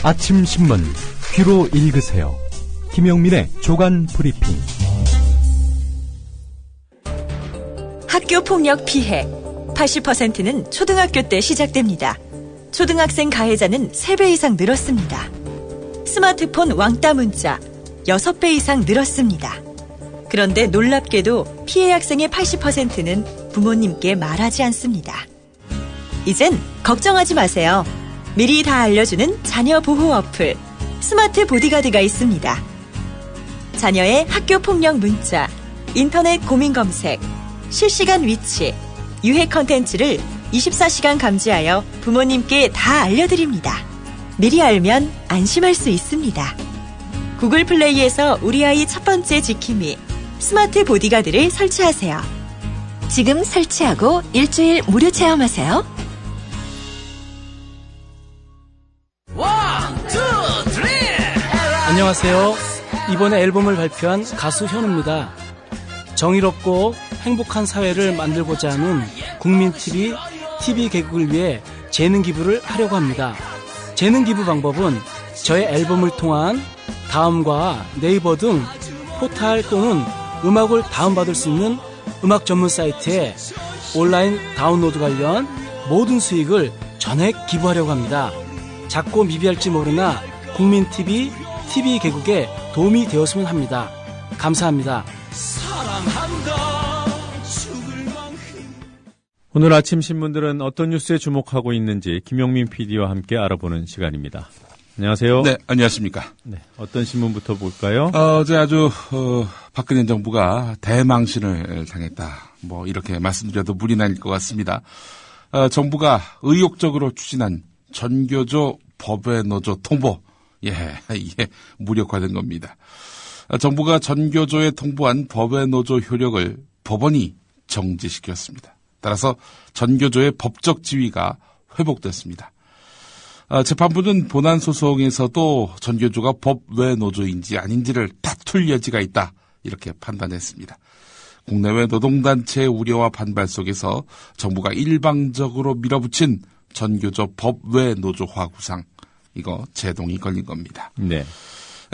아침 신문 귀로 읽으세요. 김영민의 조간 브리핑. 학교 폭력 피해 80%는 초등학교 때 시작됩니다. 초등학생 가해자는 3배 이상 늘었습니다. 스마트폰 왕따 문자 6배 이상 늘었습니다. 그런데 놀랍게도 피해 학생의 80%는 부모님께 말하지 않습니다. 이젠 걱정하지 마세요. 미리 다 알려주는 자녀 보호 어플 스마트 보디가드가 있습니다. 자녀의 학교 폭력 문자, 인터넷 고민 검색, 실시간 위치, 유해 컨텐츠를 24시간 감지하여 부모님께 다 알려드립니다. 미리 알면 안심할 수 있습니다. 구글 플레이에서 우리 아이 첫 번째 지킴이 스마트 보디가드를 설치하세요. 지금 설치하고 일주일 무료 체험하세요. 안녕하세요. 이번에 앨범을 발표한 가수 현우입니다. 정의롭고 행복한 사회를 만들고자 하는 국민TV, TV 개국을 위해 재능 기부를 하려고 합니다. 재능 기부 방법은 저의 앨범을 통한 다음과 네이버 등 포탈 또는 음악을 다운받을 수 있는 음악 전문 사이트에 온라인 다운로드 관련 모든 수익을 전액 기부하려고 합니다. 작고 미비할지 모르나 국민TV, TV 개국에 도움이 되었으면 합니다. 감사합니다. 오늘 아침 신문들은 어떤 뉴스에 주목하고 있는지 김용민 PD와 함께 알아보는 시간입니다. 안녕하세요. 네, 안녕하십니까. 네, 어떤 신문부터 볼까요? 어제 아주 박근혜 정부가 대망신을 당했다. 뭐 이렇게 말씀드려도 무리는 아닐 것 같습니다. 정부가 의욕적으로 추진한 전교조 법외노조 통보, 이게 무력화된 겁니다. 정부가 전교조에 통보한 법외노조 효력을 법원이 정지시켰습니다. 따라서 전교조의 법적 지위가 회복됐습니다. 재판부는 본안 소송에서도 전교조가 법외노조인지 아닌지를 다툴 여지가 있다, 이렇게 판단했습니다. 국내외 노동단체의 우려와 반발 속에서 정부가 일방적으로 밀어붙인 전교조 법외노조화 구상, 이거 제동이 걸린 겁니다. 네.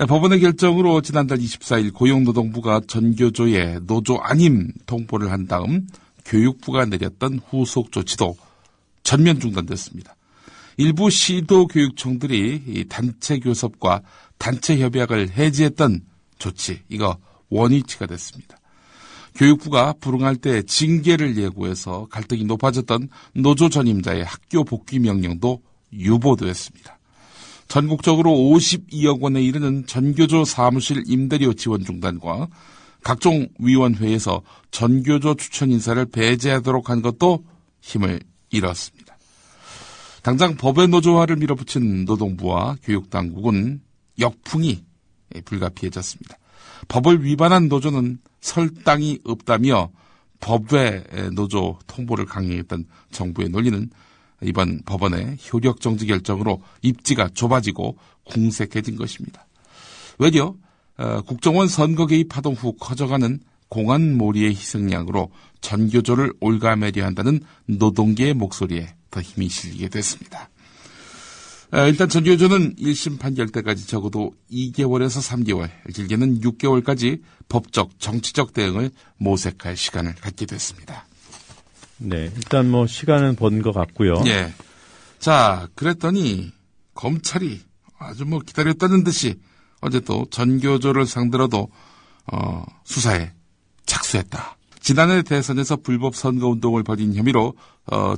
법원의 결정으로 지난달 24일 고용노동부가 전교조의 노조 아님 통보를 한 다음 교육부가 내렸던 후속 조치도 전면 중단됐습니다. 일부 시도교육청들이 이 단체 교섭과 단체 협약을 해지했던 조치, 이거 원위치가 됐습니다. 교육부가 불응할 때 징계를 예고해서 갈등이 높아졌던 노조 전임자의 학교 복귀 명령도 유보됐습니다. 전국적으로 52억 원에 이르는 전교조 사무실 임대료 지원 중단과 각종 위원회에서 전교조 추천 인사를 배제하도록 한 것도 힘을 잃었습니다. 당장 법의 노조화를 밀어붙인 노동부와 교육당국은 역풍이 불가피해졌습니다. 법을 위반한 노조는 설 땅이 없다며 법외 노조 통보를 강행했던 정부의 논리는 이번 법원의 효력정지 결정으로 입지가 좁아지고 궁색해진 것입니다. 외려 국정원 선거 개입 파동 후 커져가는 공안몰이의 희생양으로 전교조를 올가매려 한다는 노동계의 목소리에 더 힘이 실리게 됐습니다. 일단 전교조는 1심 판결 때까지 적어도 2개월에서 3개월, 길게는 6개월까지 법적, 정치적 대응을 모색할 시간을 갖게 됐습니다. 네, 일단 뭐 시간은 번 것 같고요. 예. 자, 그랬더니 검찰이 아주 뭐 기다렸다는 듯이 어제 또 전교조를 상대로도 수사에 착수했다. 지난해 대선에서 불법 선거운동을 벌인 혐의로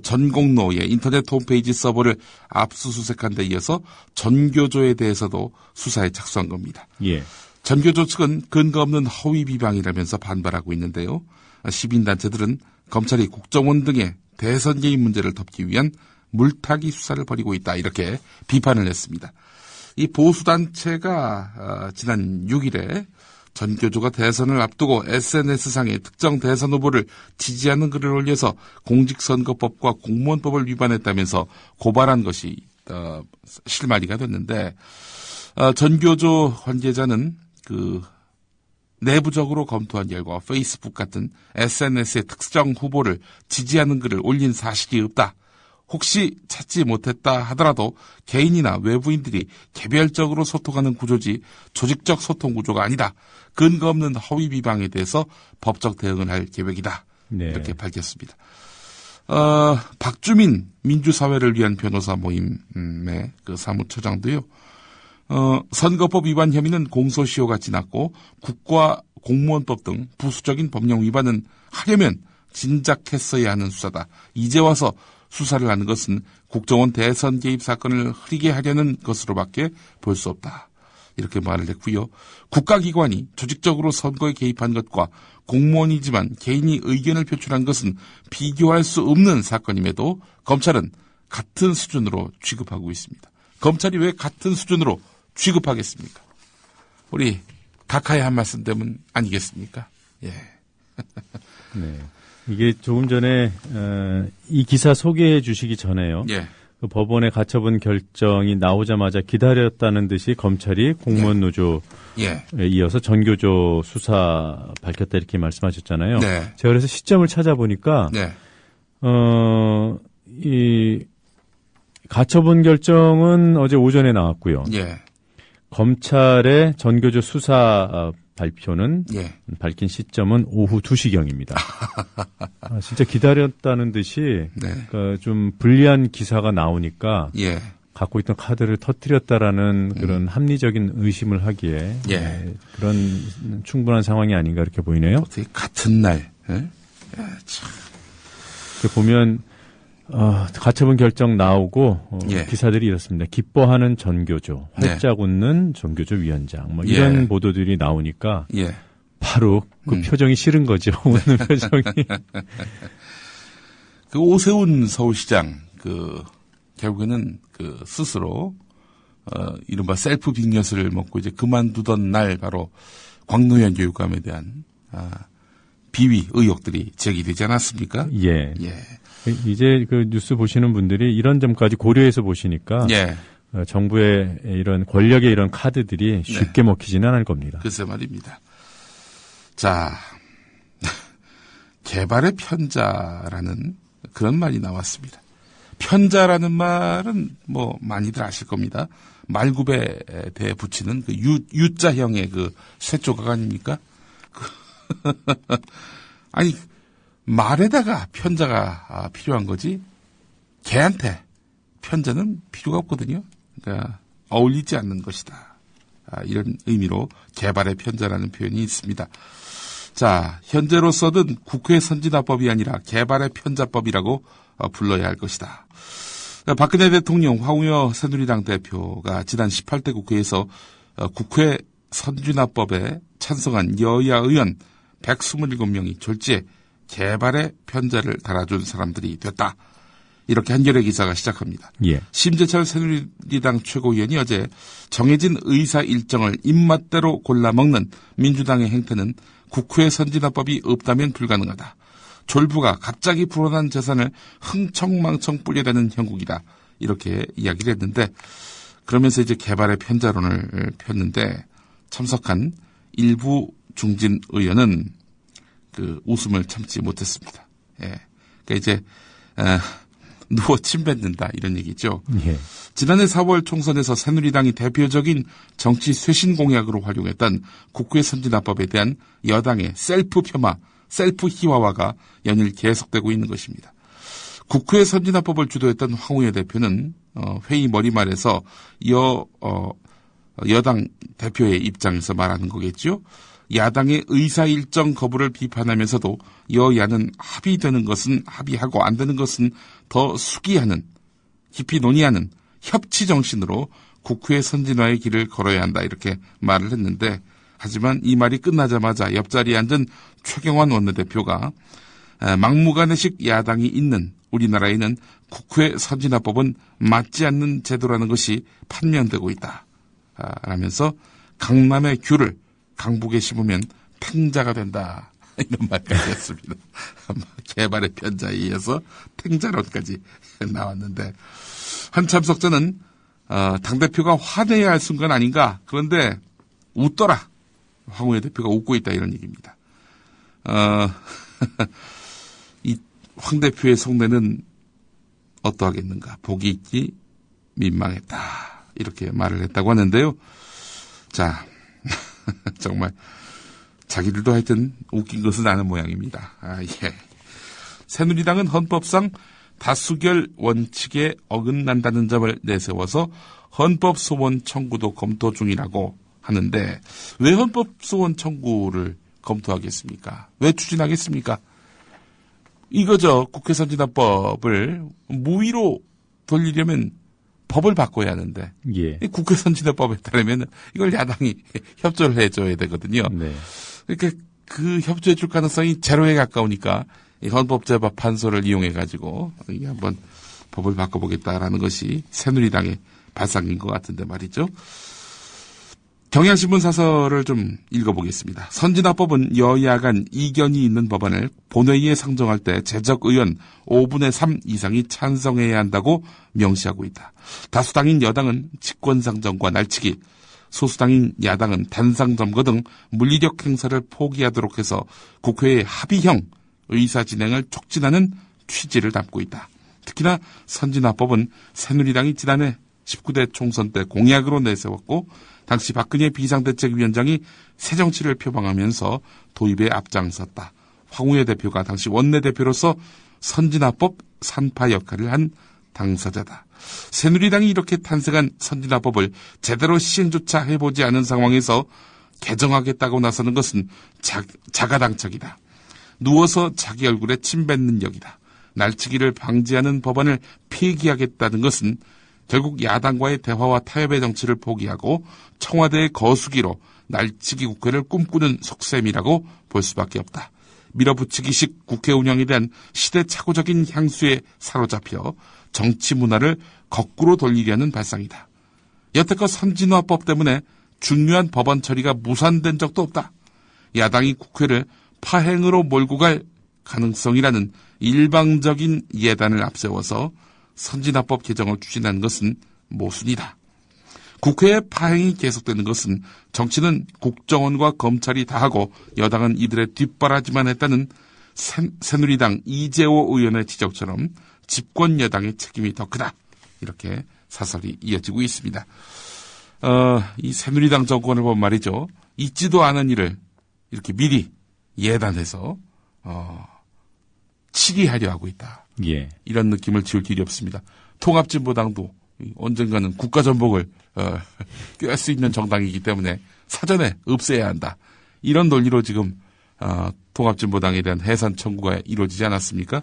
전공로의 인터넷 홈페이지 서버를 압수수색한 데 이어서 전교조에 대해서도 수사에 착수한 겁니다. 예. 전교조 측은 근거 없는 허위 비방이라면서 반발하고 있는데요. 시민단체들은 검찰이 국정원 등의 대선 개입 문제를 덮기 위한 물타기 수사를 벌이고 있다, 이렇게 비판을 했습니다. 이 보수단체가 지난 6일에 전교조가 대선을 앞두고 SNS상에 특정 대선 후보를 지지하는 글을 올려서 공직선거법과 공무원법을 위반했다면서 고발한 것이 실마리가 됐는데, 전교조 관계자는 내부적으로 검토한 결과 페이스북 같은 SNS의 특정 후보를 지지하는 글을 올린 사실이 없다, 혹시 찾지 못했다 하더라도 개인이나 외부인들이 개별적으로 소통하는 구조지 조직적 소통 구조가 아니다. 근거 없는 허위 비방에 대해서 법적 대응을 할 계획이다. 네. 이렇게 밝혔습니다. 박주민 민주사회를 위한 변호사 모임의 그 사무처장도요. 선거법 위반 혐의는 공소시효가 지났고 국가 공무원법 등 부수적인 법령 위반은 하려면 진작했어야 하는 수사다. 이제 와서 수사를 하는 것은 국정원 대선 개입 사건을 흐리게 하려는 것으로밖에 볼 수 없다. 이렇게 말을 했고요. 국가기관이 조직적으로 선거에 개입한 것과 공무원이지만 개인이 의견을 표출한 것은 비교할 수 없는 사건임에도 검찰은 같은 수준으로 취급하고 있습니다. 검찰이 왜 같은 수준으로 취급하겠습니까? 우리 각하의 한 말씀 때문 아니겠습니까? 예. 네. 이게 조금 전에 이 기사 소개해 주시기 전에요. 예. 그 법원의 가처분 결정이 나오자마자 기다렸다는 듯이 검찰이 공무원 노조에 예. 이어서 전교조 수사 밝혔다 이렇게 말씀하셨잖아요. 네. 제가 그래서 시점을 찾아보니까 네. 이 가처분 결정은 어제 오전에 나왔고요. 예. 검찰의 전교조 수사 발표는 예. 밝힌 시점은 오후 2시경입니다. 진짜 기다렸다는 듯이 네. 그러니까 좀 불리한 기사가 나오니까 예. 갖고 있던 카드를 터뜨렸다라는 그런 합리적인 의심을 하기에 예. 그런 충분한 상황이 아닌가 이렇게 보이네요. 어떻게 같은 날. 예? 야, 참. 이렇게 보면 가처분 결정 나오고 예. 기사들이 이렇습니다. 기뻐하는 전교조, 활짝 웃는 전교조 위원장 뭐 이런 예. 보도들이 나오니까 예. 바로 그 표정이 싫은 거죠. 웃는 표정이. 그 오세훈 서울시장 결국에는 스스로 이른바 셀프 빅엿을 먹고 이제 그만두던 날 바로 광노현 교육감에 대한 비위 의혹들이 제기되지 않았습니까? 예. 예. 이제 그 뉴스 보시는 분들이 이런 점까지 고려해서 보시니까 예. 정부의 이런 권력의 이런 카드들이 쉽게 먹히지는 않을 겁니다. 글쎄 말입니다. 자, 개발의 편자라는 그런 말이 나왔습니다. 편자라는 말은 뭐 많이들 아실 겁니다. 말굽에 대해 붙이는 그 U자형의 그 쇠조각 아닙니까? 아니, 말에다가 편자가 필요한 거지, 개한테 편자는 필요가 없거든요. 그러니까 어울리지 않는 것이다. 이런 의미로 개발의 편자라는 표현이 있습니다. 자, 현재로서는 국회 선진화법이 아니라 개발의 편자법이라고 불러야 할 것이다. 박근혜 대통령, 황우여 새누리당 대표가 지난 18대 국회에서 국회 선진화법에 찬성한 여야 의원 127명이 졸지에 개발의 편자를 달아준 사람들이 됐다. 이렇게 한겨레 기사가 시작합니다. 예. 심재철 새누리당 최고위원이 어제 정해진 의사 일정을 입맛대로 골라먹는 민주당의 행태는 국회 선진화법이 없다면 불가능하다. 졸부가 갑자기 불어난 재산을 흥청망청 뿌려대는 형국이다. 이렇게 이야기를 했는데, 그러면서 이제 개발의 편자론을 폈는데 참석한 일부 중진 의원은 그 웃음을 참지 못했습니다. 예. 그러니까 이제 누워 침 뱉는다 이런 얘기죠. 예. 지난해 4월 총선에서 새누리당이 대표적인 정치 쇄신 공약으로 활용했던 국회 선진화법에 대한 여당의 셀프 폄하, 셀프 희화화가 연일 계속되고 있는 것입니다. 국회 선진화법을 주도했던 황우여 대표는 회의 머리말에서 여당 대표의 입장에서 말하는 거겠죠. 야당의 의사 일정 거부를 비판하면서도 여야는 합의되는 것은 합의하고 안 되는 것은 더 숙의하는, 깊이 논의하는 협치 정신으로 국회 선진화의 길을 걸어야 한다 이렇게 말을 했는데, 하지만 이 말이 끝나자마자 옆자리에 앉은 최경환 원내대표가 막무가내식 야당이 있는 우리나라에는 국회 선진화법은 맞지 않는 제도라는 것이 판명되고 있다 라면서 강남의 귤을 강북에 심으면 탱자가 된다 이런 말까지 했습니다. 개발의 편자에 이어서 탱자론까지 나왔는데, 한 참석자는 당대표가 화내야 할 순간 아닌가, 그런데 웃더라, 황우여 대표가 웃고 있다 이런 얘기입니다. 이 황 대표의 속내는 어떠하겠는가. 복이 있기 민망했다. 이렇게 말을 했다고 하는데요. 자, 정말 자기들도 하여튼 웃긴 것은 아는 모양입니다. 예. 새누리당은 헌법상 다수결 원칙에 어긋난다는 점을 내세워서 헌법소원 청구도 검토 중이라고 하는데 왜 헌법소원 청구를 검토하겠습니까? 왜 추진하겠습니까? 이거죠. 국회 선진화법을 무위로 돌리려면 법을 바꿔야 하는데 예. 국회 선진화법에 따르면 이걸 야당이 협조를 해줘야 되거든요. 네. 그러니까 그 협조해 줄 가능성이 제로에 가까우니까 이 헌법재판소를 이용해가지고 이게 한번 법을 바꿔보겠다라는 것이 새누리당의 발상인 것 같은데 말이죠. 경향신문 사설을 좀 읽어보겠습니다. 선진화법은 여야 간 이견이 있는 법안을 본회의에 상정할 때 제적 의원 5분의 3 이상이 찬성해야 한다고 명시하고 있다. 다수당인 여당은 직권상정과 날치기, 소수당인 야당은 단상점거 등 물리력 행사를 포기하도록 해서 국회의 합의형 의사진행을 촉진하는 취지를 담고 있다. 특히나 선진화법은 새누리당이 지난해 19대 총선 때 공약으로 내세웠고 당시 박근혜 비상대책위원장이 새정치를 표방하면서 도입에 앞장섰다. 황우여 대표가 당시 원내대표로서 선진화법 산파 역할을 한 당사자다. 새누리당이 이렇게 탄생한 선진화법을 제대로 시행조차 해보지 않은 상황에서 개정하겠다고 나서는 것은 자가당착이다. 누워서 자기 얼굴에 침 뱉는 격이다. 날치기를 방지하는 법안을 폐기하겠다는 것은 결국 야당과의 대화와 타협의 정치를 포기하고 청와대의 거수기로 날치기 국회를 꿈꾸는 속셈이라고 볼 수밖에 없다. 밀어붙이기식 국회 운영에 대한 시대착오적인 향수에 사로잡혀 정치 문화를 거꾸로 돌리려는 발상이다. 여태껏 선진화법 때문에 중요한 법안 처리가 무산된 적도 없다. 야당이 국회를 파행으로 몰고 갈 가능성이라는 일방적인 예단을 앞세워서 선진화법 개정을 추진하는 것은 모순이다. 국회의 파행이 계속되는 것은 정치는 국정원과 검찰이 다 하고 여당은 이들의 뒷바라지만 했다는 새누리당 이재호 의원의 지적처럼 집권 여당의 책임이 더 크다. 이렇게 사설이 이어지고 있습니다. 이 새누리당 정권을 보면 말이죠. 있지도 않은 일을 이렇게 미리 예단해서 치리하려 하고 있다. 예. 이런 느낌을 지울 길이 없습니다. 통합진보당도 언젠가는 국가전복을 꾀할 수 있는 정당이기 때문에 사전에 없애야 한다. 이런 논리로 지금 통합진보당에 대한 해산 청구가 이루어지지 않았습니까?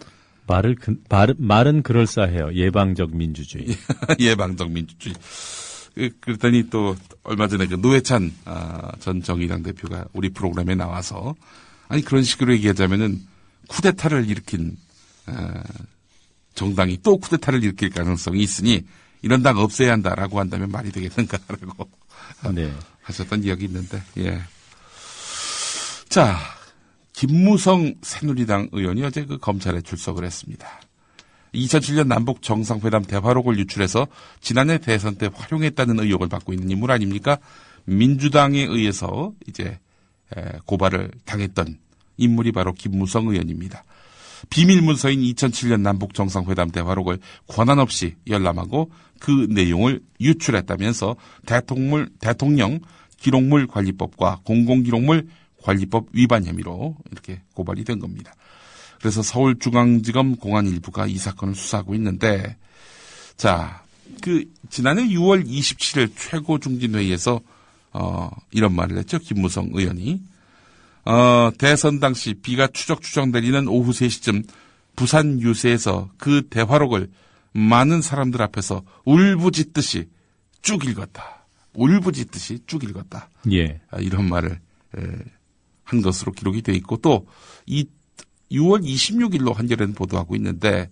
말은 그럴싸해요. 예방적 민주주의. 예방적 민주주의. 그랬더니 또 얼마 전에 그 노회찬 전 정의당 대표가 우리 프로그램에 나와서 아니 그런 식으로 얘기하자면은 쿠데타를 일으킨 정당이 또 쿠데타를 일으킬 가능성이 있으니 이런 당 없애야 한다라고 한다면 말이 되겠는가라고 네. 하셨던 이야기 있는데 예. 자 김무성 새누리당 의원이 어제 그 검찰에 출석을 했습니다. 2007년 남북 정상회담 대화록을 유출해서 지난해 대선 때 활용했다는 의혹을 받고 있는 인물 아닙니까? 민주당에 의해서 이제 고발을 당했던 인물이 바로 김무성 의원입니다. 비밀 문서인 2007년 남북 정상회담 대화록을 권한 없이 열람하고 그 내용을 유출했다면서 대통령 기록물 관리법과 공공기록물 관리법 위반 혐의로 이렇게 고발이 된 겁니다. 그래서 서울중앙지검 공안 일부가 이 사건을 수사하고 있는데, 자, 지난해 6월 27일 최고중진회의에서, 이런 말을 했죠. 김무성 의원이. 대선 당시 비가 추적추적 내리는 오후 3시쯤 부산 유세에서 그 대화록을 많은 사람들 앞에서 울부짖듯이 쭉 읽었다. 울부짖듯이 쭉 읽었다. 예. 이런 말을, 한 것으로 기록이 돼 있고 또, 6월 26일로 한겨레는 보도하고 있는데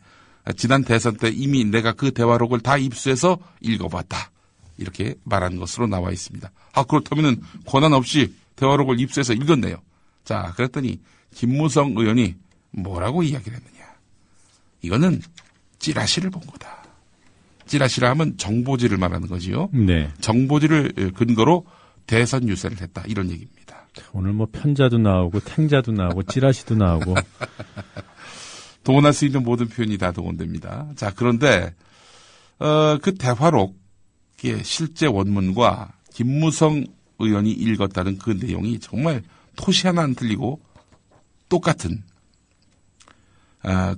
지난 대선 때 이미 내가 그 대화록을 다 입수해서 읽어봤다. 이렇게 말한 것으로 나와 있습니다. 그렇다면 권한 없이 대화록을 입수해서 읽었네요. 자, 그랬더니 김무성 의원이 뭐라고 이야기를 했느냐. 이거는 찌라시를 본 거다. 찌라시라 하면 정보지를 말하는 거지요. 네. 정보지를 근거로 대선 유세를 했다. 이런 얘기입니다. 오늘 뭐 편자도 나오고 탱자도 나오고 찌라시도 나오고 동원할 수 있는 모든 표현이 다 동원됩니다. 자, 그런데 그 대화록의 실제 원문과 김무성 의원이 읽었다는 그 내용이 정말 토시 하나 안 틀리고 똑같은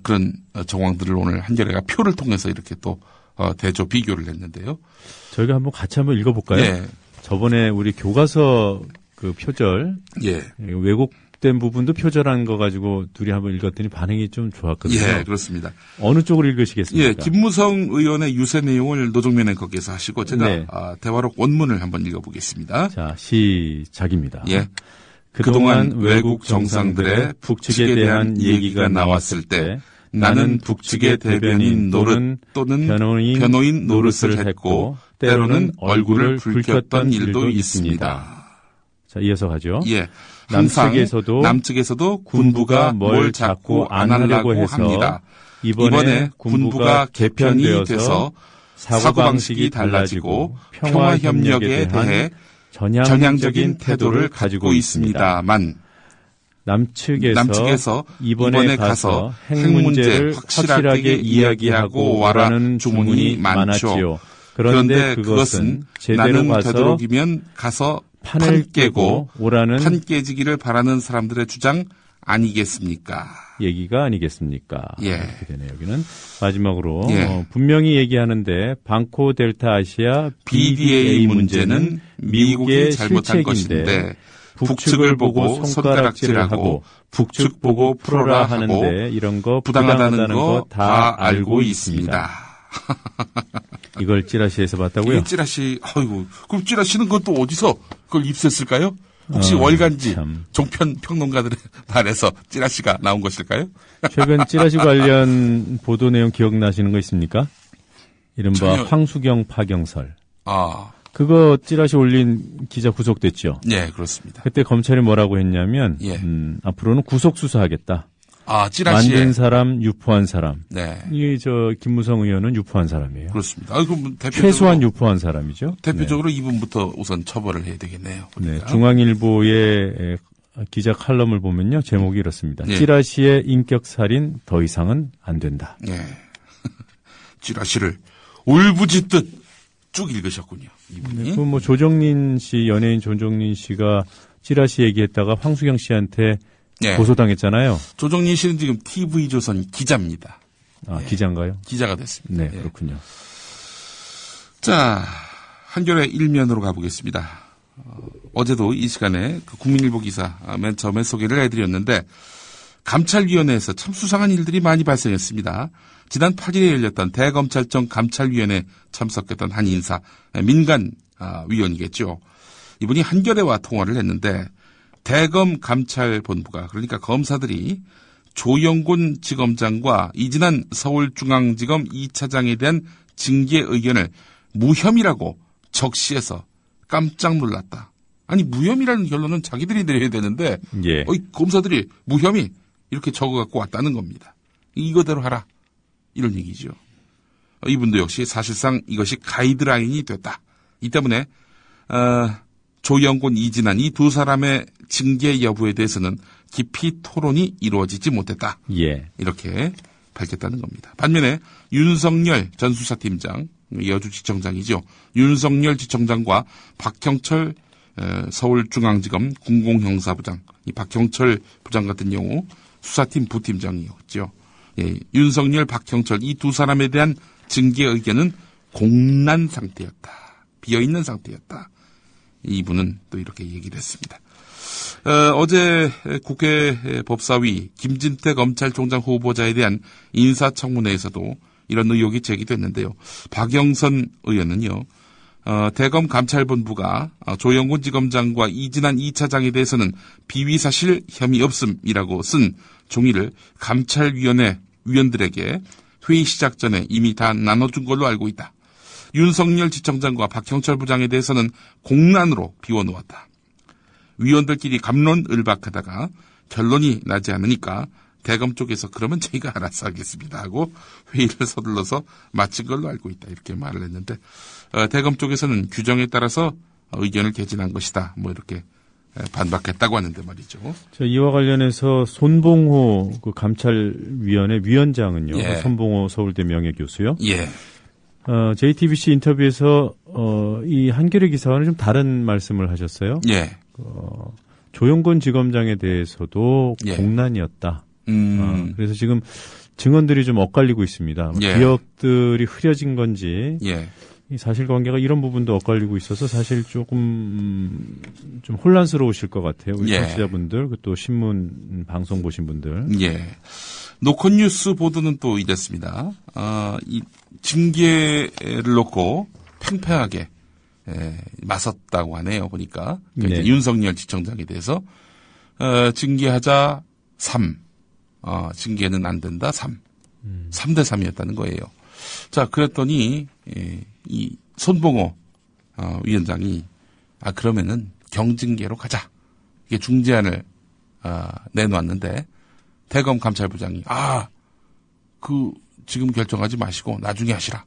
그런 정황들을 오늘 한겨레가 표를 통해서 이렇게 또 대조 비교를 했는데요. 저희가 같이 한번 읽어볼까요? 예. 저번에 우리 교과서 그 표절, 예. 왜곡된 부분도 표절한 거 가지고 둘이 한번 읽었더니 반응이 좀 좋았거든요. 예, 그렇습니다. 어느 쪽으로 읽으시겠습니까? 예, 김무성 의원의 유세 내용을 노정면 앵커께서 하시고 제가 네. 대화록 원문을 한번 읽어보겠습니다. 자, 시작입니다. 예. 그동안 외국 정상들의 북측에 대한 얘기가 나왔을 때 나는 북측의 대변인 또는 변호인 노릇을 했고 때로는 얼굴을 붉혔던 일도 있습니다. 자, 이어서 가죠. 예. 남측에서도 군부가 뭘 자꾸 안 하려고 해서 이번에 군부가 개편이 돼서 사고방식이 달라지고 평화협력에 대해 전향적인 태도를 가지고 있습니다만 남측에서 이번에 가서 핵 문제를 확실하게 이야기하고 와라는 주문이 많았지요. 그런데 그것은 제대로 가서 되도록이면 가서 판을 깨고 오라는 판 깨지기를 바라는 사람들의 주장 아니겠습니까? 얘기가 아니겠습니까? 예. 이렇게 되네요. 여기는 마지막으로 예. 분명히 얘기하는데 방코 델타 아시아 BDA 문제는 미국의 잘못한 것인데 북측을 보고 손가락질하고 북측 보고 풀어라 하는데 이런 거 부당하다는 거 다 알고 있습니다. 이걸 찌라시에서 봤다고요? 이 찌라시, 아이고, 그럼 찌라시는 것도 어디서 그걸 입수했을까요? 혹시 월간지, 종편 평론가들의 말에서 찌라시가 나온 것일까요? 최근 찌라시 관련 보도 내용 기억나시는 거 있습니까? 이른바 전혀... 황수경 파경설. 아. 그거 찌라시 올린 기자 구속됐죠? 네, 그렇습니다. 그때 검찰이 뭐라고 했냐면, 예. 앞으로는 구속수사하겠다. 아, 찌라시에. 만든 사람, 유포한 사람. 네. 김무성 의원은 유포한 사람이에요. 그렇습니다. 그럼 대표적으로. 최소한 유포한 사람이죠. 대표적으로 네. 이분부터 우선 처벌을 해야 되겠네요. 그러니까. 네. 중앙일보의 기자 칼럼을 보면요. 제목이 이렇습니다. 네. 찌라시의 인격살인 더 이상은 안 된다. 네. 찌라시를 울부짖듯 쭉 읽으셨군요. 이분이. 네. 조정린 씨, 연예인 조정린 씨가 찌라시 얘기했다가 황수경 씨한테 네. 고소당했잖아요. 조정린 씨는 지금 TV조선 기자입니다. 아, 네. 기자인가요? 기자가 됐습니다. 네, 그렇군요. 자, 한겨레 일면으로 가보겠습니다. 어제도 이 시간에 그 국민일보 기사 맨 처음에 소개를 해드렸는데 감찰위원회에서 참 수상한 일들이 많이 발생했습니다. 지난 8일에 열렸던 대검찰청 감찰위원회에 참석했던 한 인사, 민간 위원이겠죠. 이분이 한겨레와 통화를 했는데 대검 감찰본부가 그러니까 검사들이 조영곤 지검장과 이진한 서울중앙지검 2차장에 대한 징계 의견을 무혐의라고 적시해서 깜짝 놀랐다. 아니 무혐의라는 결론은 자기들이 내려야 되는데 예. 검사들이 무혐의 이렇게 적어갖고 왔다는 겁니다. 이거대로 하라 이런 얘기죠. 이분도 역시 사실상 이것이 가이드라인이 됐다. 이 때문에 조영곤, 이진한 이 두 사람의 징계 여부에 대해서는 깊이 토론이 이루어지지 못했다. 예. 이렇게 밝혔다는 겁니다. 반면에 윤석열 전 수사팀장, 여주지청장이죠. 윤석열 지청장과 박형철 서울중앙지검 공공형사부장, 이 박형철 부장 같은 경우 수사팀 부팀장이었죠. 예, 윤석열, 박형철 이 두 사람에 대한 징계 의견은 공난 상태였다. 비어있는 상태였다. 이분은 또 이렇게 얘기를 했습니다. 어제 국회 법사위 김진태 검찰총장 후보자에 대한 인사청문회에서도 이런 의혹이 제기됐는데요. 박영선 의원은요. 대검 감찰본부가 조영곤 지검장과 이진한 2차장에 대해서는 비위사실 혐의 없음이라고 쓴 종이를 감찰위원회 위원들에게 회의 시작 전에 이미 다 나눠준 걸로 알고 있다. 윤석열 지청장과 박형철 부장에 대해서는 공란으로 비워놓았다. 위원들끼리 갑론을박하다가 결론이 나지 않으니까 대검 쪽에서 그러면 저희가 알아서 하겠습니다 하고 회의를 서둘러서 마친 걸로 알고 있다. 이렇게 말을 했는데 대검 쪽에서는 규정에 따라서 의견을 개진한 것이다. 뭐 이렇게 반박했다고 하는데 말이죠. 이와 관련해서 손봉호 그 감찰위원회 위원장은요. 예. 손봉호 서울대 명예교수요. 예. JTBC 인터뷰에서 이 한겨레 기사와는 좀 다른 말씀을 하셨어요. 예. 조용건 지검장에 대해서도 예. 공난이었다. 그래서 지금 증언들이 좀 엇갈리고 있습니다. 예. 기억들이 흐려진 건지 예. 이 사실관계가 이런 부분도 엇갈리고 있어서 사실 조금 좀 혼란스러우실 것 같아요. 우리 예. 청취자분들, 또 신문 방송 보신 분들. 예. 노컷뉴스 보도는 또 이랬습니다. 이 징계를 놓고 팽팽하게 맞섰다고 하네요. 보니까 그러니까 네. 이제 윤석열 지청장에 대해서 징계하자 3, 징계는 안 된다 3, 3대 3이었다는 거예요. 자, 그랬더니 이 손봉호 위원장이 그러면은 경징계로 가자. 이게 중재안을 내놓았는데 대검 감찰부장이 지금 결정하지 마시고 나중에 하시라.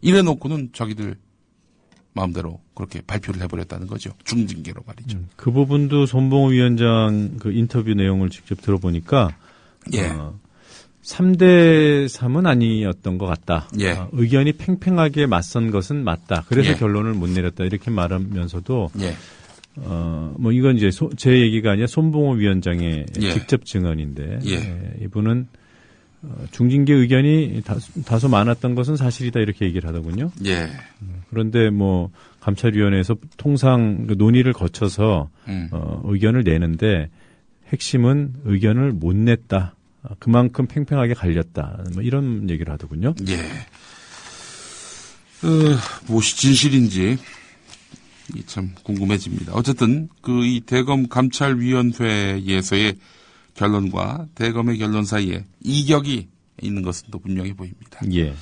이래 놓고는 자기들 마음대로 그렇게 발표를 해버렸다는 거죠. 중징계로 말이죠. 그 부분도 손봉호 위원장 그 인터뷰 내용을 직접 들어보니까 예. 3대 3은 아니었던 것 같다. 예. 의견이 팽팽하게 맞선 것은 맞다. 그래서 예. 결론을 못 내렸다. 이렇게 말하면서도 예. 뭐 이건 이제 제 얘기가 아니라 손봉호 위원장의 예. 직접 증언인데 예. 이분은 중징계 의견이 다소 많았던 것은 사실이다 이렇게 얘기를 하더군요. 예. 그런데 뭐 감찰위원회에서 통상 그 논의를 거쳐서 의견을 내는데 핵심은 의견을 못 냈다. 그만큼 팽팽하게 갈렸다. 뭐 이런 얘기를 하더군요. 예. 무엇이 진실인지 참 궁금해집니다. 어쨌든 이 대검 감찰위원회에서의 결론과 대검의 결론 사이에 이격이 있는 것은 또 분명해 보입니다. 예.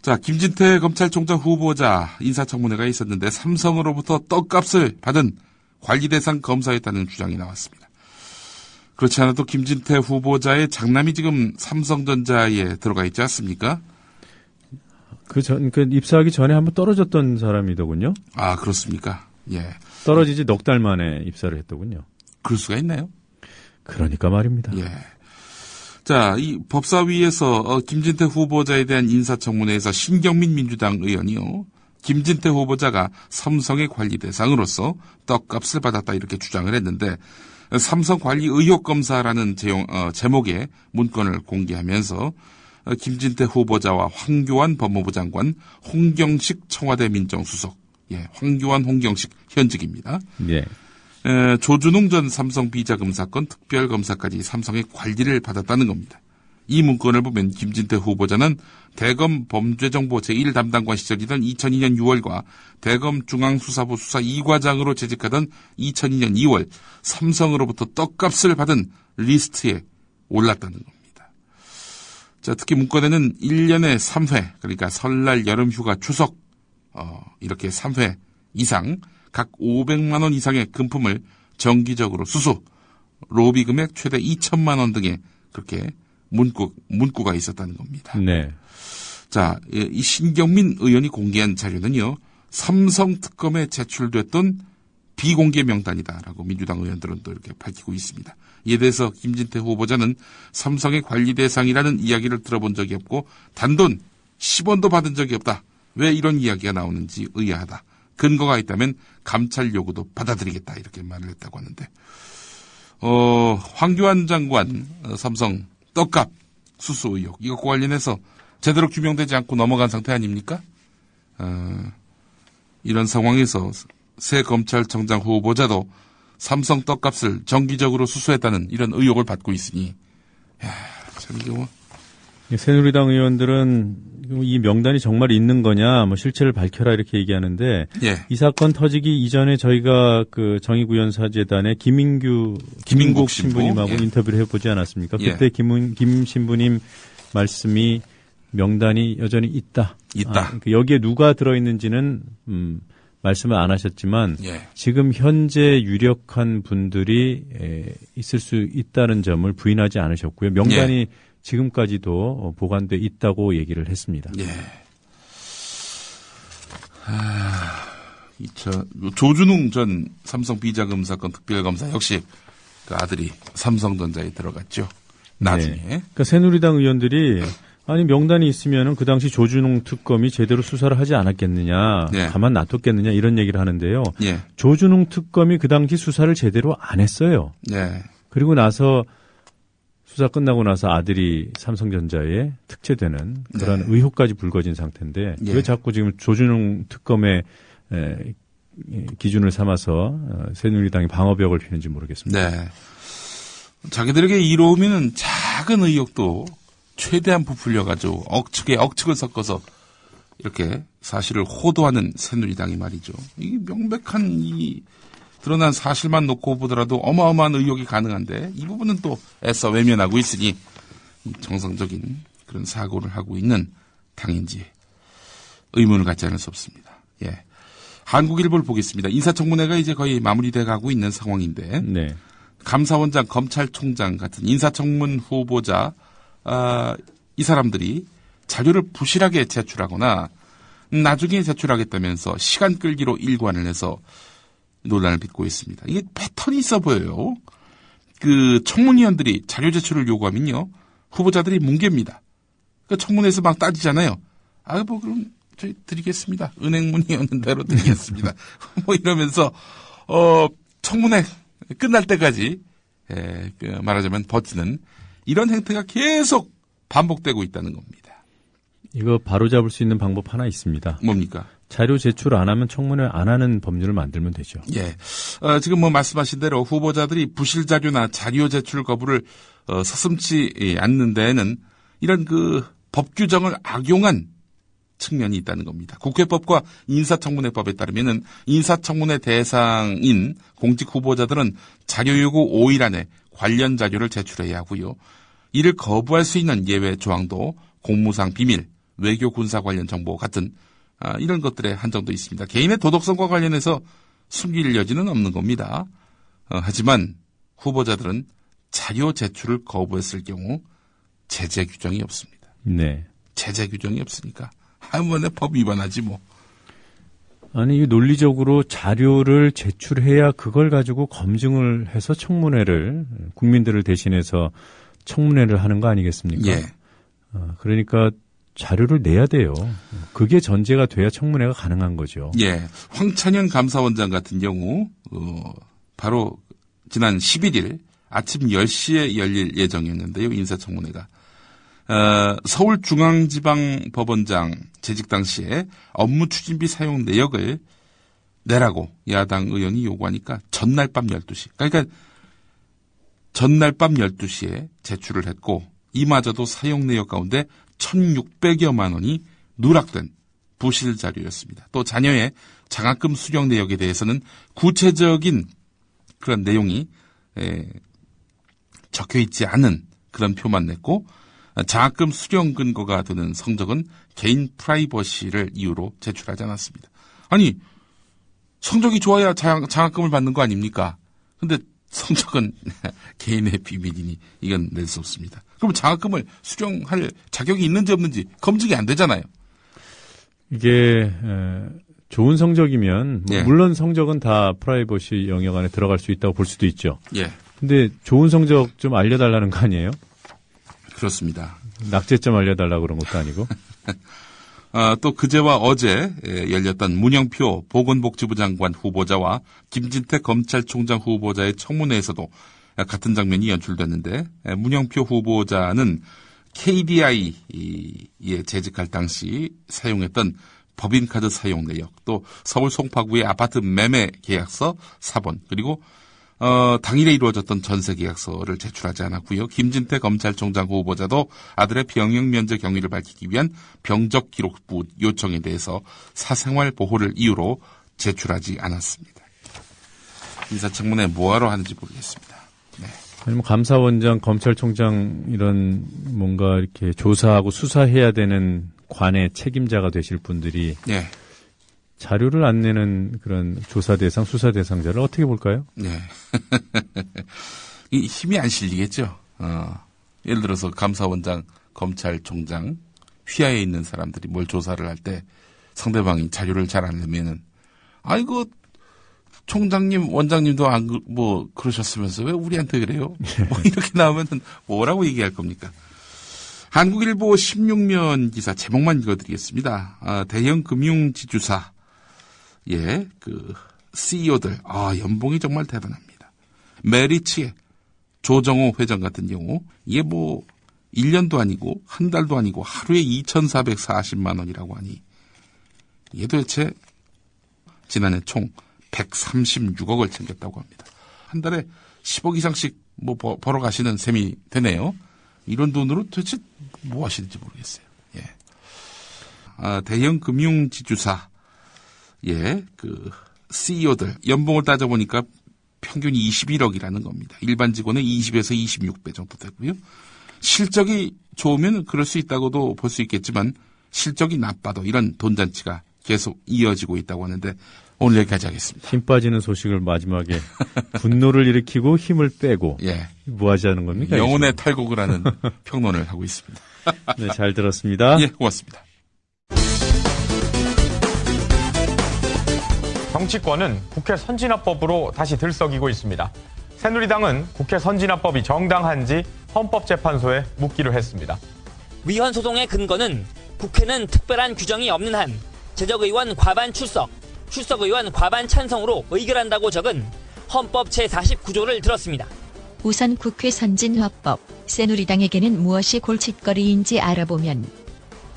자, 김진태 검찰총장 후보자 인사청문회가 있었는데 삼성으로부터 떡값을 받은 관리대상 검사였다는 주장이 나왔습니다. 그렇지 않아도 김진태 후보자의 장남이 지금 삼성전자에 들어가 있지 않습니까? 그 입사하기 전에 한번 떨어졌던 사람이더군요. 그렇습니까? 예. 떨어지지 넉 달 만에 입사를 했더군요. 그럴 수가 있나요? 그러니까 말입니다. 예. 자, 이 법사위에서 김진태 후보자에 대한 인사청문회에서 신경민 민주당 의원이요. 김진태 후보자가 삼성의 관리 대상으로서 떡값을 받았다 이렇게 주장을 했는데 삼성 관리 의혹 검사라는 제목의 문건을 공개하면서 김진태 후보자와 황교안 법무부 장관, 홍경식 청와대 민정수석, 황교안, 홍경식 현직입니다. 예. 조준웅 전 삼성 비자금 사건 특별검사까지 삼성의 관리를 받았다는 겁니다. 이 문건을 보면 김진태 후보자는 대검 범죄정보 제1담당관 시절이던 2002년 6월과 대검 중앙수사부 수사 2과장으로 재직하던 2002년 2월 삼성으로부터 떡값을 받은 리스트에 올랐다는 겁니다. 자, 특히 문건에는 1년에 3회, 그러니까 설날, 여름휴가, 추석 이렇게 3회 이상 각 500만 원 이상의 금품을 정기적으로 수수, 로비 금액 최대 2천만 원 등의 그렇게 문구가 있었다는 겁니다. 네. 자, 이 신경민 의원이 공개한 자료는요, 삼성 특검에 제출됐던 비공개 명단이다라고 민주당 의원들은 또 이렇게 밝히고 있습니다. 이에 대해서 김진태 후보자는 삼성의 관리 대상이라는 이야기를 들어본 적이 없고 단돈 10원도 받은 적이 없다. 왜 이런 이야기가 나오는지 의아하다. 근거가 있다면 감찰 요구도 받아들이겠다 이렇게 말을 했다고 하는데 황교안 장관 삼성 떡값 수수 의혹 이것과 관련해서 제대로 규명되지 않고 넘어간 상태 아닙니까? 이런 상황에서 새 검찰청장 후보자도 삼성 떡값을 정기적으로 수수했다는 이런 의혹을 받고 있으니 참 이게 뭐 새누리당 의원들은 이 명단이 정말 있는 거냐, 뭐 실체를 밝혀라 이렇게 얘기하는데 예. 이 사건 터지기 이전에 저희가 그 정의구현사재단의 김인국 신부님하고 인터뷰를 해보지 않았습니까? 그때 김 신부님 말씀이 명단이 여전히 있다. 여기에 누가 들어있는지는 말씀을 안 하셨지만 지금 현재 유력한 분들이 있을 수 있다는 점을 부인하지 않으셨고요. 명단이 지금까지도 보관돼 있다고 얘기를 했습니다. 조준웅 전 삼성 비자금 사건 특별검사 역시 그 아들이 삼성전자에 들어갔죠. 나중에. 네. 그러니까 새누리당 의원들이 아니 명단이 있으면은 그 당시 조준웅 특검이 제대로 수사를 하지 않았겠느냐, 네. 가만 놔뒀겠느냐 이런 얘기를 하는데요. 예. 조준웅 특검이 그 당시 수사를 제대로 안 했어요. 네. 그리고 나서 수사 끝나고 나서 아들이 삼성전자에 특채되는 그런 의혹까지 불거진 상태인데 왜 자꾸 지금 조준웅 특검의 기준을 삼아서 새누리당이 방어벽을 피는지 모르겠습니다. 네. 자기들에게 이로우면 작은 의혹도 최대한 부풀려가지고 억측을 섞어서 이렇게 사실을 호도하는 새누리당이 말이죠. 이 명백한 이 드러난 사실만 놓고 보더라도 어마어마한 의혹이 가능한데 이 부분은 또 애써 외면하고 있으니 정상적인 그런 사고를 하고 있는 당인지 의문을 갖지 않을 수 없습니다. 예. 한국일보를 보겠습니다. 인사청문회가 이제 거의 마무리돼 가고 있는 상황인데 네. 감사원장, 검찰총장 같은 인사청문 후보자 이 사람들이 자료를 부실하게 제출하거나 나중에 제출하겠다면서 시간 끌기로 일관을 해서 논란을 빚고 있습니다. 이게 패턴이 있어 보여요. 그 청문위원들이 자료 제출을 요구하면요. 후보자들이 뭉갭니다. 그 청문회에서 막 따지잖아요. 그럼 저희 드리겠습니다. 은행 문의였는 대로 드리겠습니다. 뭐 이러면서 청문회 끝날 때까지 말하자면 버티는 이런 행태가 계속 반복되고 있다는 겁니다. 이거 바로잡을 수 있는 방법 하나 있습니다. 뭡니까? 자료 제출 안 하면 청문회 안 하는 법률을 만들면 되죠. 예. 지금 뭐 말씀하신 대로 후보자들이 부실 자료나 자료 제출 거부를 서슴지 않는 데에는 이런 그 법 규정을 악용한 측면이 있다는 겁니다. 국회법과 인사청문회법에 따르면은 인사청문회 대상인 공직 후보자들은 자료 요구 5일 안에 관련 자료를 제출해야 하고요. 이를 거부할 수 있는 예외 조항도 공무상 비밀, 외교 군사 관련 정보 같은 이런 것들에 한정도 있습니다. 개인의 도덕성과 관련해서 숨길 여지는 없는 겁니다. 하지만 후보자들은 자료 제출을 거부했을 경우 제재 규정이 없습니다. 네. 제재 규정이 없으니까 한 번에 법 위반하지 뭐. 아니 논리적으로 자료를 제출해야 그걸 가지고 검증을 해서 청문회를 국민들을 대신해서 청문회를 하는 거 아니겠습니까? 예. 그러니까 자료를 내야 돼요. 그게 전제가 돼야 청문회가 가능한 거죠. 예. 황찬현 감사원장 같은 경우 바로 지난 11일 아침 10시에 열릴 예정이었는데요. 인사청문회가. 서울중앙지방법원장 재직 당시에 업무 추진비 사용 내역을 내라고 야당 의원이 요구하니까 전날 밤 12시. 그러니까 전날 밤 12시에 제출을 했고 이마저도 사용 내역 가운데 1,600여만 원이 누락된 부실 자료였습니다. 또 자녀의 장학금 수령 내역에 대해서는 구체적인 그런 내용이 적혀 있지 않은 그런 표만 냈고 장학금 수령 근거가 되는 성적은 개인 프라이버시를 이유로 제출하지 않았습니다. 아니 성적이 좋아야 장학금을 받는 거 아닙니까? 근데 성적은 개인의 비밀이니 이건 낼 수 없습니다. 그럼 장학금을 수령할 자격이 있는지 없는지 검증이 안 되잖아요. 이게 좋은 성적이면 예. 물론 성적은 다 프라이버시 영역 안에 들어갈 수 있다고 볼 수도 있죠. 예. 근데 좋은 성적 좀 알려달라는 거 아니에요? 그렇습니다. 낙제점 알려달라고 그런 것도 아니고. 또 그제와 어제 열렸던 문영표 보건복지부 장관 후보자와 김진태 검찰총장 후보자의 청문회에서도 같은 장면이 연출됐는데 문영표 후보자는 KDI에 재직할 당시 사용했던 법인카드 사용 내역, 또 서울 송파구의 아파트 매매 계약서 사본, 그리고 당일에 이루어졌던 전세 계약서를 제출하지 않았고요. 김진태 검찰총장 후보자도 아들의 병역 면제 경위를 밝히기 위한 병적 기록부 요청에 대해서 사생활 보호를 이유로 제출하지 않았습니다. 인사청문회 뭐하러 하는지 모르겠습니다. 네. 아니면 감사원장, 검찰총장 이런 뭔가 이렇게 조사하고 수사해야 되는 관의 책임자가 되실 분들이 네. 자료를 안 내는 그런 조사 대상, 수사 대상자를 어떻게 볼까요? 네. 이 힘이 안 실리겠죠. 예를 들어서 감사원장, 검찰총장, 휘하에 있는 사람들이 뭘 조사를 할 때 상대방이 자료를 잘 안 내면은 아이고, 총장님, 원장님도 그러셨으면서 왜 우리한테 그래요? 뭐 이렇게 나오면 뭐라고 얘기할 겁니까? 한국일보 16면 기사 제목만 읽어드리겠습니다. 대형 금융지주사, CEO들, 연봉이 정말 대단합니다. 메리츠의 조정호 회장 같은 경우, 이게 1년도 아니고, 한 달도 아니고, 하루에 2,440만 원이라고 하니, 이게 도대체, 지난해 총 136억을 챙겼다고 합니다. 한 달에 10억 이상씩 벌어 가시는 셈이 되네요. 이런 돈으로 도대체 뭐 하시는지 모르겠어요. 대형 금융지주사, CEO들, 연봉을 따져보니까 평균이 21억이라는 겁니다. 일반 직원의 20에서 26배 정도 되고요. 실적이 좋으면 그럴 수 있다고도 볼 수 있겠지만, 실적이 나빠도 이런 돈잔치가 계속 이어지고 있다고 하는데, 오늘 여기까지 하겠습니다. 힘 빠지는 소식을 마지막에 분노를 일으키고 힘을 빼고 뭐 하자는 겁니까? 영혼의 탈곡을 하는 평론을 하고 있습니다. 네, 잘 들었습니다. 고맙습니다. 정치권은 국회 선진화법으로 다시 들썩이고 있습니다. 새누리당은 국회 선진화법이 정당한지 헌법재판소에 묻기로 했습니다. 위헌 소송의 근거는 국회는 특별한 규정이 없는 한 재적의원 과반 출석의원 과반 찬성으로 의결한다고 적은 헌법 제49조를 들었습니다. 우선 국회 선진화법, 새누리당에게는 무엇이 골칫거리인지 알아보면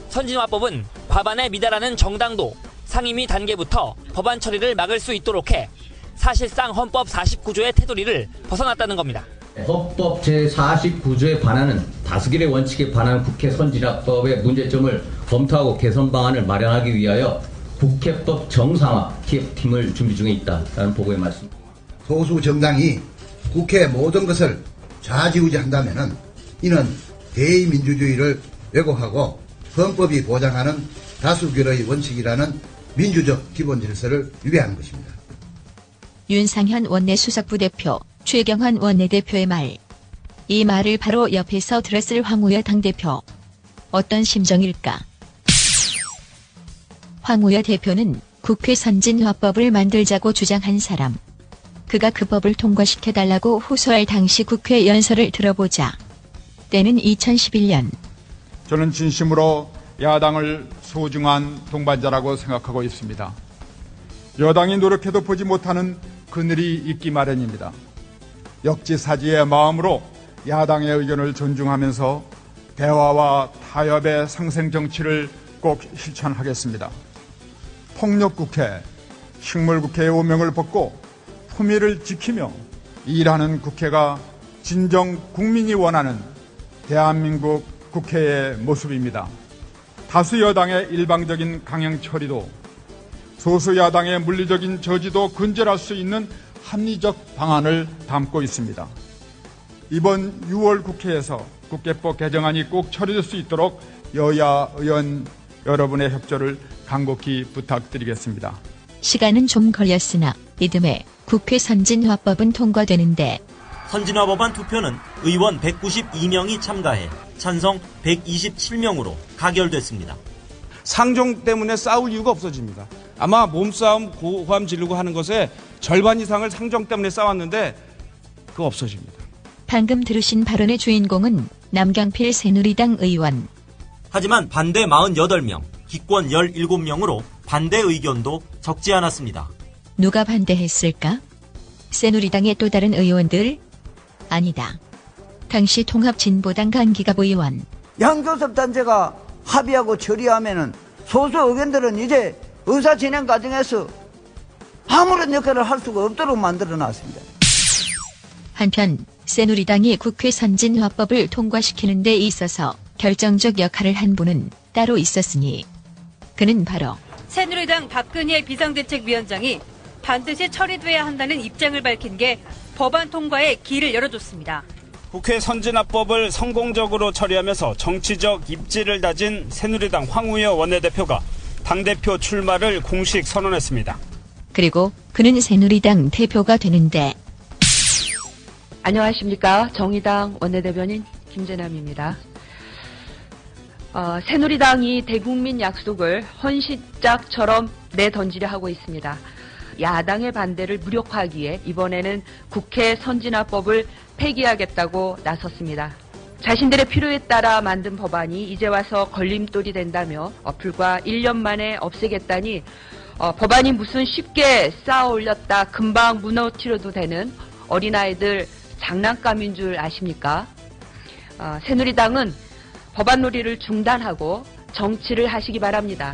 선진화법은 과반에 미달하는 정당도 상임위 단계부터 법안 처리를 막을 수 있도록 해 사실상 헌법 49조의 테두리를 벗어났다는 겁니다. 헌법 제49조에 반하는 다수결의 원칙에 반하는 국회 선진화법의 문제점을 검토하고 개선 방안을 마련하기 위하여 국회법 정상화 TF팀을 준비 중에 있다라는 보고의 말씀. 소수 정당이 국회 모든 것을 좌지우지한다면 이는 대의민주주의를 왜곡하고 헌법이 보장하는 다수결의 원칙이라는 민주적 기본 질서를 위배하는 것입니다. 윤상현 원내수석부대표, 최경환 원내대표의 말. 이 말을 바로 옆에서 들었을 황우여 당대표. 어떤 심정일까? 황우여 대표는 국회 선진화법을 만들자고 주장한 사람. 그가 그 법을 통과시켜달라고 호소할 당시 국회 연설을 들어보자. 때는 2011년. 저는 진심으로 야당을 소중한 동반자라고 생각하고 있습니다. 여당이 노력해도 보지 못하는 그늘이 있기 마련입니다. 역지사지의 마음으로 야당의 의견을 존중하면서 대화와 타협의 상생 정치를 꼭 실천하겠습니다. 폭력국회, 식물국회의 오명을 벗고 품위를 지키며 일하는 국회가 진정 국민이 원하는 대한민국 국회의 모습입니다. 다수 여당의 일방적인 강행 처리도 소수 야당의 물리적인 저지도 근절할 수 있는 합리적 방안을 담고 있습니다. 이번 6월 국회에서 국회법 개정안이 꼭 처리될 수 있도록 여야 의원 여러분의 협조를 간곡히 부탁드리겠습니다. 시간은 좀 걸렸으나 이듬해 국회 선진화법은 통과되는데 선진화법안 투표는 의원 192명이 참가해 찬성 127명으로 가결됐습니다. 상정 때문에 싸울 이유가 없어집니다. 아마 몸싸움, 고함 지르고 하는 것에 절반 이상을 상정 때문에 싸웠는데 그거 없어집니다. 방금 들으신 발언의 주인공은 남경필 새누리당 의원. 하지만 반대 48명, 기권 17명으로 반대 의견도 적지 않았습니다. 누가 반대했을까? 새누리당의 또 다른 의원들? 아니다. 당시 통합진보당 강기갑 의원. 양교섭 단체가 합의하고 처리하면은 소수 의견들은 이제 의사 진행 과정에서 아무런 역할을 할 수가 없도록 만들어놨습니다. 한편 새누리당이 국회 선진화법을 통과시키는 데 있어서 결정적 역할을 한 분은 따로 있었으니 그는 바로 새누리당 박근혜 비상대책위원장이 반드시 처리돼야 한다는 입장을 밝힌 게 법안 통과에 길을 열어줬습니다. 국회 선진화법을 성공적으로 처리하면서 정치적 입지를 다진 새누리당 황우여 원내대표가 당대표 출마를 공식 선언했습니다. 그리고 그는 새누리당 대표가 되는데 안녕하십니까. 정의당 원내대변인 김재남입니다. 새누리당이 대국민 약속을 헌신짝처럼 내던지려 하고 있습니다. 야당의 반대를 무력화하기 위해 이번에는 국회 선진화법을 폐기하겠다고 나섰습니다. 자신들의 필요에 따라 만든 법안이 이제 와서 걸림돌이 된다며 불과 1년 만에 없애겠다니 법안이 무슨 쉽게 쌓아 올렸다 금방 무너뜨려도 되는 어린아이들 장난감인 줄 아십니까? 새누리당은 법안 놀이를 중단하고 정치를 하시기 바랍니다.